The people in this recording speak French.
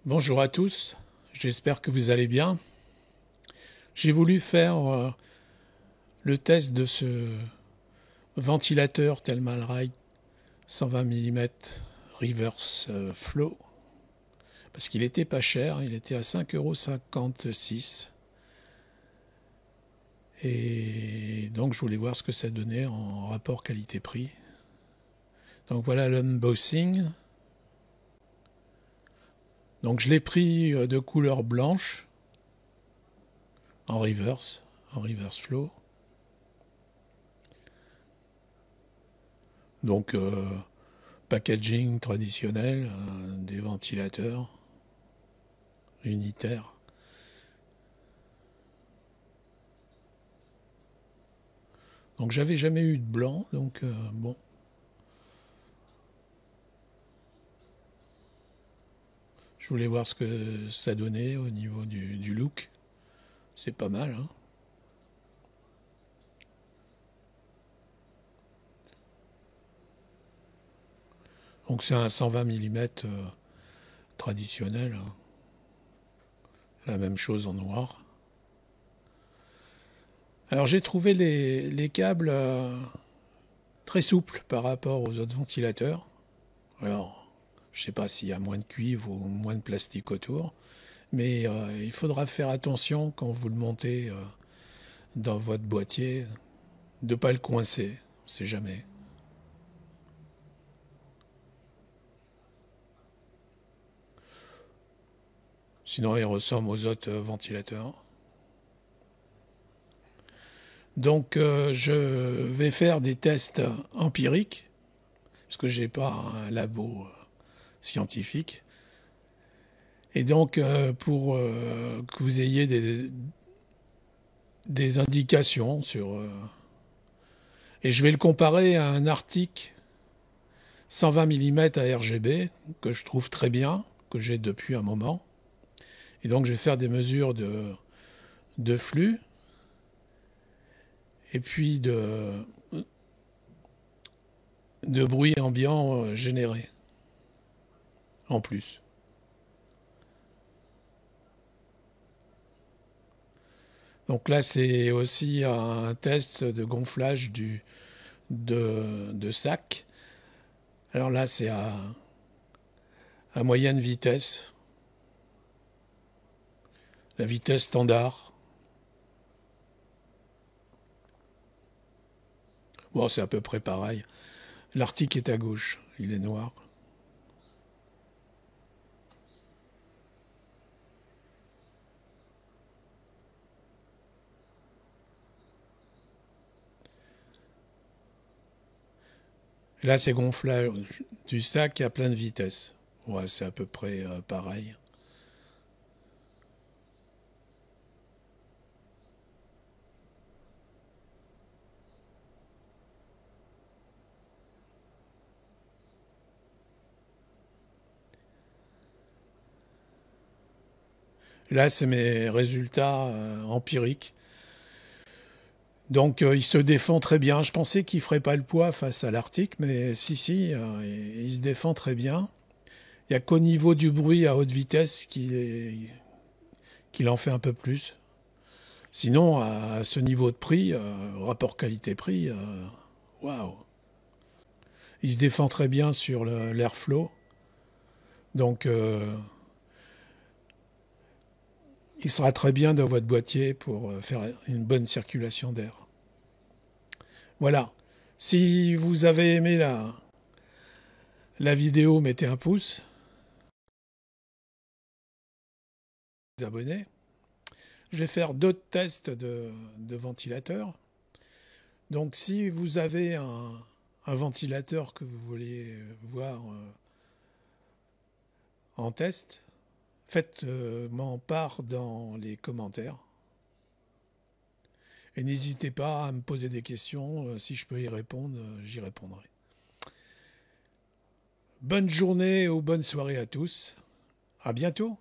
Bonjour à tous, j'espère que vous allez bien. J'ai voulu faire le test de ce ventilateur Thelmalrite 120 mm reverse flow parce qu'il était pas cher, il était à 5,56 € et donc je voulais voir ce que ça donnait en rapport qualité-prix. Donc voilà l'unboxing. Donc je l'ai pris de couleur blanche en reverse flow. Donc packaging traditionnel, des ventilateurs unitaires. Donc j'avais jamais eu de blanc, donc bon. Je voulais voir ce que ça donnait au niveau du look. C'est pas mal, hein. Donc c'est un 120 mm traditionnel, hein. La même chose en noir. Alors j'ai trouvé les câbles très souples par rapport aux autres ventilateurs. Alors je ne sais pas s'il y a moins de cuivre ou moins de plastique autour, mais il faudra faire attention quand vous le montez dans votre boîtier, de ne pas le coincer, on ne sait jamais. Sinon il ressemble aux autres ventilateurs. Donc je vais faire des tests empiriques, parce que je n'ai pas un labo scientifique. Et donc pour que vous ayez des indications sur... et je vais le comparer à un Arctic 120 mm à RGB, que je trouve très bien, que j'ai depuis un moment. Et donc je vais faire des mesures de flux, et puis de bruit ambiant généré, en plus. Donc là, c'est aussi un test de gonflage de sac. Alors là, c'est à moyenne vitesse. La vitesse standard. Bon, c'est à peu près pareil. L'Arctique est à gauche, il est noir. Là, c'est gonflage du sac à pleine vitesse. Ouais, c'est à peu près pareil. Là, c'est mes résultats empiriques. Donc, il se défend très bien. Je pensais qu'il ne ferait pas le poids face à l'Arctique, mais si, il se défend très bien. Il n'y a qu'au niveau du bruit à haute vitesse qu'il en fait un peu plus. Sinon, à ce niveau de prix, rapport qualité-prix, waouh! Il se défend très bien sur l'airflow. Donc, il sera très bien dans votre boîtier pour faire une bonne circulation d'air. Voilà. Si vous avez aimé la vidéo, mettez un pouce. Vous abonnez. Je vais faire d'autres tests de ventilateurs. Donc si vous avez un ventilateur que vous voulez voir en test, faites-m'en part dans les commentaires. Et n'hésitez pas à me poser des questions. Si je peux y répondre, j'y répondrai. Bonne journée ou bonne soirée à tous. À bientôt.